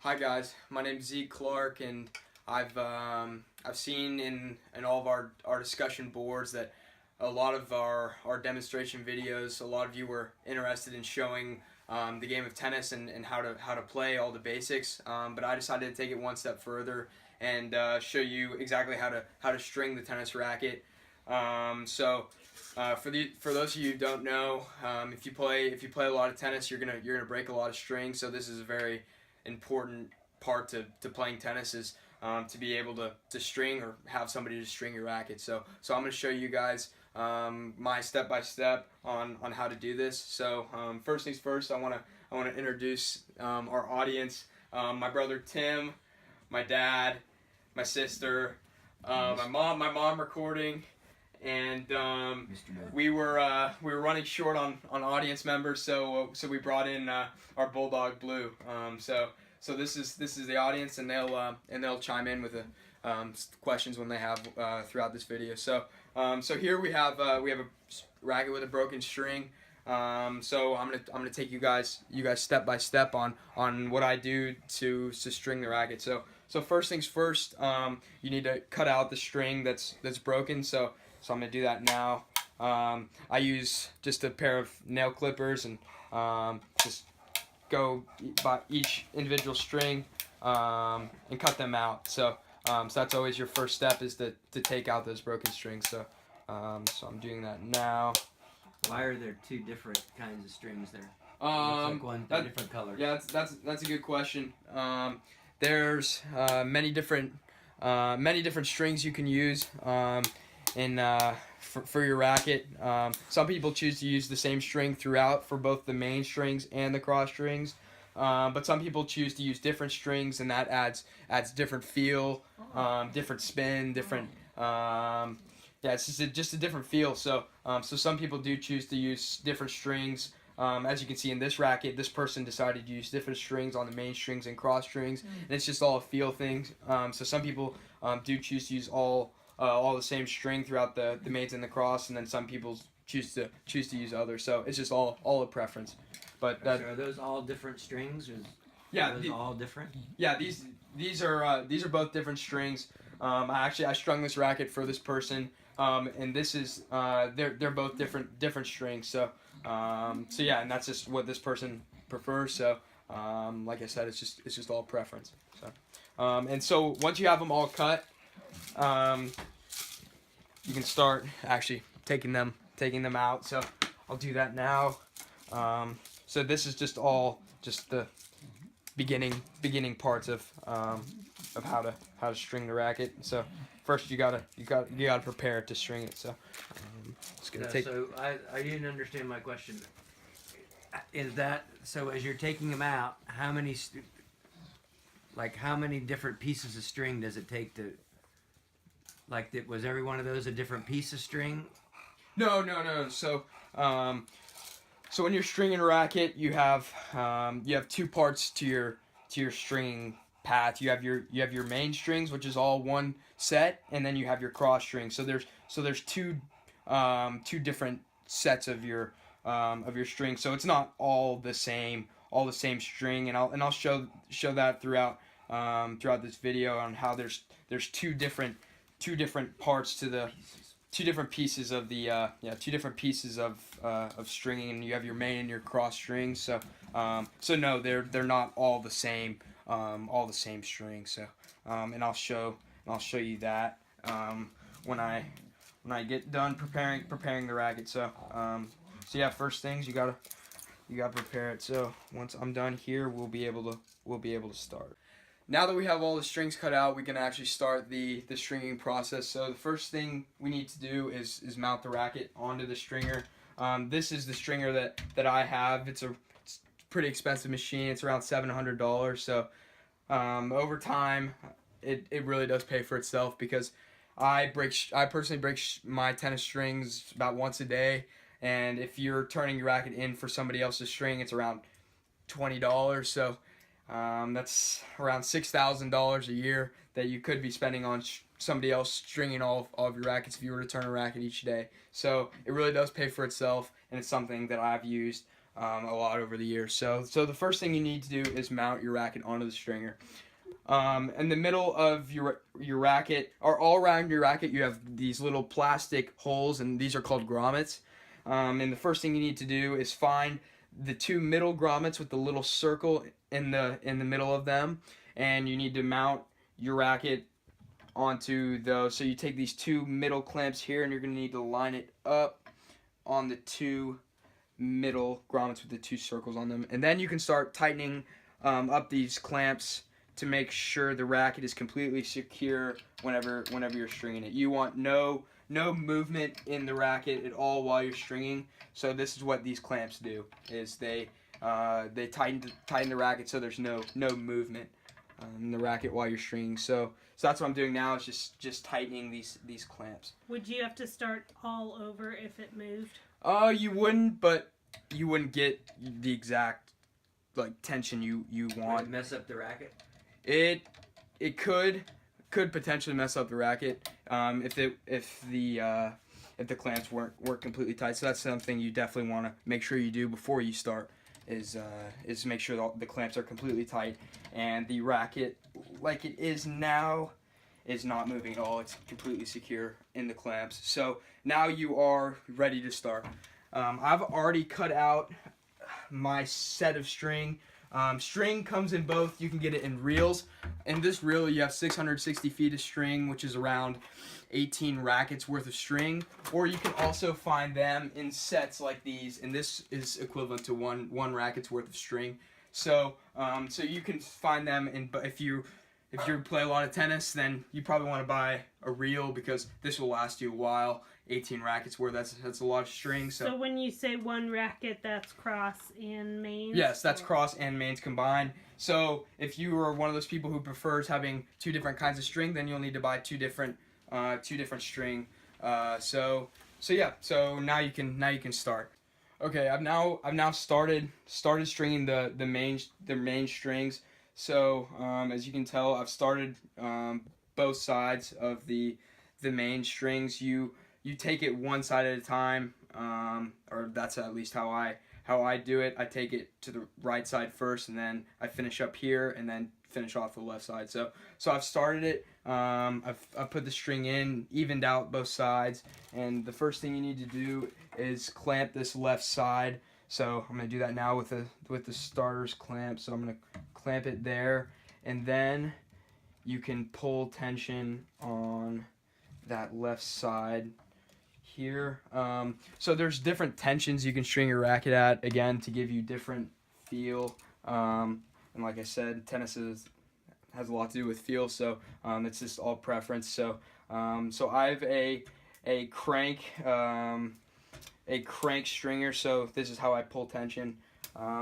Hi guys, my name's Zeke Clark, and I've seen in all of our discussion boards that a lot of our demonstration videos, a lot of you were interested in showing the game of tennis and how to play all the basics. But I decided to take it one step further and show you exactly how to string the tennis racket. For those of you who don't know, if you play a lot of tennis, you're gonna break a lot of strings. So this is a very important part to playing tennis is to be able to string or have somebody to string your racket. So I'm going to show you guys my step-by-step on how to do this. So first things first, I want to introduce our audience. My brother Tim, my dad, my sister, my mom recording, and we were running short on audience members, so we brought in our bulldog Blue. So this is the audience, and they'll chime in with the questions when they have throughout this video. So here we have a racket with a broken string. So I'm gonna take you guys step by step on what I do to string the racket. So first things first, you need to cut out the string that's broken. So I'm going to do that now. I use just a pair of nail clippers and just go by each individual string and cut them out. So that's always your first step, is to take out those broken strings. So I'm doing that now. Why are there two different kinds of strings there? Looks like different colors. Yeah, that's a good question. There's many different strings you can use. For your racket. Some people choose to use the same string throughout for both the main strings and the cross strings, but some people choose to use different strings, and that adds different feel, different spin, different it's just a different feel. So some people do choose to use different strings. As you can see in this racket, this person decided to use different strings on the main strings and cross strings, and it's just all a feel thing. So some people do choose to use all the same string throughout the mains and the cross, and then some people choose to use others. So it's just all a preference. But so are those all different strings? Yeah, are those all different? Yeah, these are both different strings. I strung this racket for this person, and this is they're both different strings. So yeah, and that's just what this person prefers. So like I said, it's just all preference. So and so once you have them all cut, you can start actually taking them out. So I'll do that now. So this is just the beginning parts of how to string the racket. So first you gotta prepare it to string it. So it's gonna take. So I didn't understand my question. Is that so? As you're taking them out, how many different pieces of string does it take to? Was every one of those a different piece of string? No. So when you're stringing a racket, you have two parts to your stringing path. You have your main strings, which is all one set, and then you have your cross strings. So there's two different sets of your strings. So it's not all the same string, and I'll show that throughout this video on how there's two different parts to the two different pieces of the of stringing, and you have your main and your cross strings. So no, they're not all the same strings. So and I'll show you that when I get done preparing the racket. So yeah, first things you gotta prepare it. So once I'm done here, we'll be able to start. Now that we have all the strings cut out, we can actually start the stringing process. So the first thing we need to do is mount the racket onto the stringer. This is the stringer that I have. It's a pretty expensive machine. It's around $700. So over time, it really does pay for itself, because I personally break my tennis strings about once a day, and if you're turning your racket in for somebody else's string, it's around $20. So that's around $6,000 a year that you could be spending on somebody else stringing all of your rackets if you were to turn a racket each day. So it really does pay for itself, and it's something that I've used a lot over the years. So the first thing you need to do is mount your racket onto the stringer. In the middle of your racket, or all around your racket, you have these little plastic holes, and these are called grommets. And the first thing you need to do is find the two middle grommets with the little circle in the middle of them, and you need to mount your racket onto those. So you take these two middle clamps here, and you're going to need to line it up on the two middle grommets with the two circles on them, and then you can start tightening up these clamps to make sure the racket is completely secure whenever you're stringing it. You want no movement in the racket at all while you're stringing. So this is what these clamps do: is they tighten the racket so there's no movement in the racket while you're stringing. So that's what I'm doing now, is just tightening these clamps. Would you have to start all over if it moved? You wouldn't, but you wouldn't get the exact tension you want. Would it mess up the racket? It could potentially mess up the racket if the clamps weren't completely tight. So that's something you definitely want to make sure you do before you start, is make sure the clamps are completely tight and the racket, like it is now, is not moving at all. It's completely secure in the clamps. So now you are ready to start. I've already cut out my set of string. String comes in both. You can get it in reels. In this reel, you have 660 feet of string, which is around 18 rackets worth of string. Or you can also find them in sets like these, and this is equivalent to one racket's worth of string. So you can find them in. But if you play a lot of tennis, then you probably want to buy a reel, because this will last you a while. 18 rackets worth, that's a lot of string. So when you say one racket, that's cross and mains? Yes, that's cross and mains combined. So if you are one of those people who prefers having two different kinds of string, then you'll need to buy two different string. So now you can start. Okay, I've now started stringing the main strings. So as you can tell, I've started both sides of the main strings. You take it one side at a time, or that's at least how I do it. I take it to the right side first, and then I finish up here, and then finish off the left side. So I've started it. I've put the string in, evened out both sides, and the first thing you need to do is clamp this left side. So I'm gonna do that now with the starter's clamp. So I'm gonna clamp it there, and then you can pull tension on that left side here. So there's different tensions you can string your racket at, again, to give you different feel. And like I said, tennis has a lot to do with feel, so it's just all preference. So I have a crank stringer. So this is how I pull tension.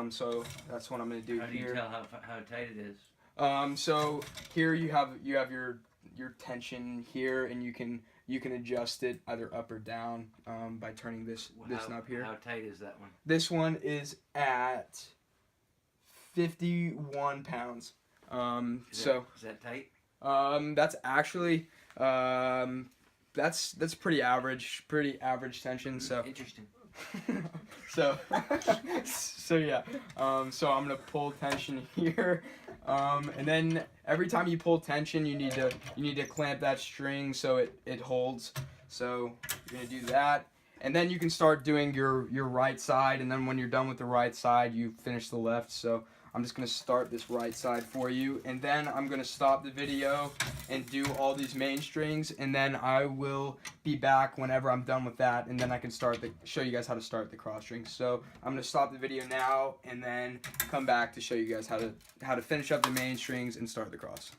So that's what I'm going to do here. How do you tell how tight it is? So here you have your tension here, and you can adjust it either up or down by turning this knob here. How tight is that one? This one is at 51 pounds. Is that tight? That's actually that's pretty average tension. So Interesting. so yeah. So I'm gonna pull tension here, and then every time you pull tension, you need to clamp that string so it holds. So you're gonna do that, and then you can start doing your right side, and then when you're done with the right side, you finish the left. So I'm just gonna start this right side for you, and then I'm gonna stop the video and do all these main strings, and then I will be back whenever I'm done with that, and then I can show you guys how to start the cross strings. So I'm gonna stop the video now, and then come back to show you guys how to finish up the main strings and start the cross.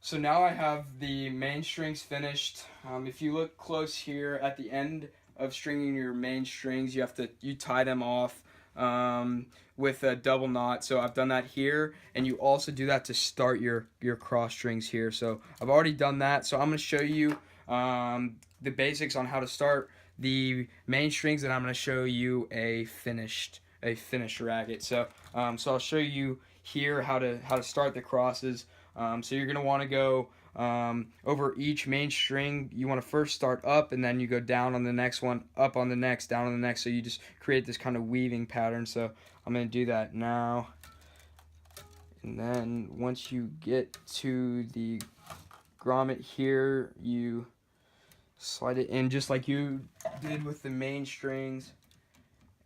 So now I have the main strings finished. If you look close here at the end of stringing your main strings, you tie them off with a double knot. So I've done that here, and you also do that to start your cross strings here. So I've already done that. So I'm going to show you the basics on how to start the main strings, and I'm going to show you a finished racket. So I'll show you here how to start the crosses. So you're going to want to go over each main string, you want to first start up, and then you go down on the next one, up on the next, down on the next. So you just create this kind of weaving pattern. So I'm going to do that now. And then once you get to the grommet here, you slide it in just like you did with the main strings.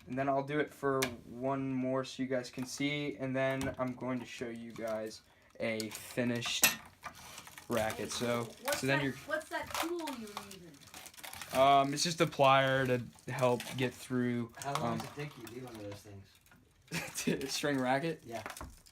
And then I'll do it for one more so you guys can see, and then I'm going to show you guys a finished racket. So then what's that tool you're using? it's just a plier to help get through. How long does it take you to do one of those things? String racket? Yeah.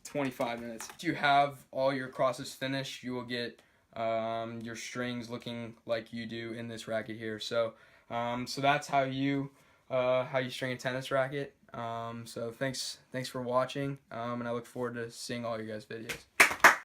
25 minutes. If you have all your crosses finished, you will get your strings looking like you do in this racket here. So that's how you string a tennis racket. So thanks for watching, and I look forward to seeing all your guys' videos.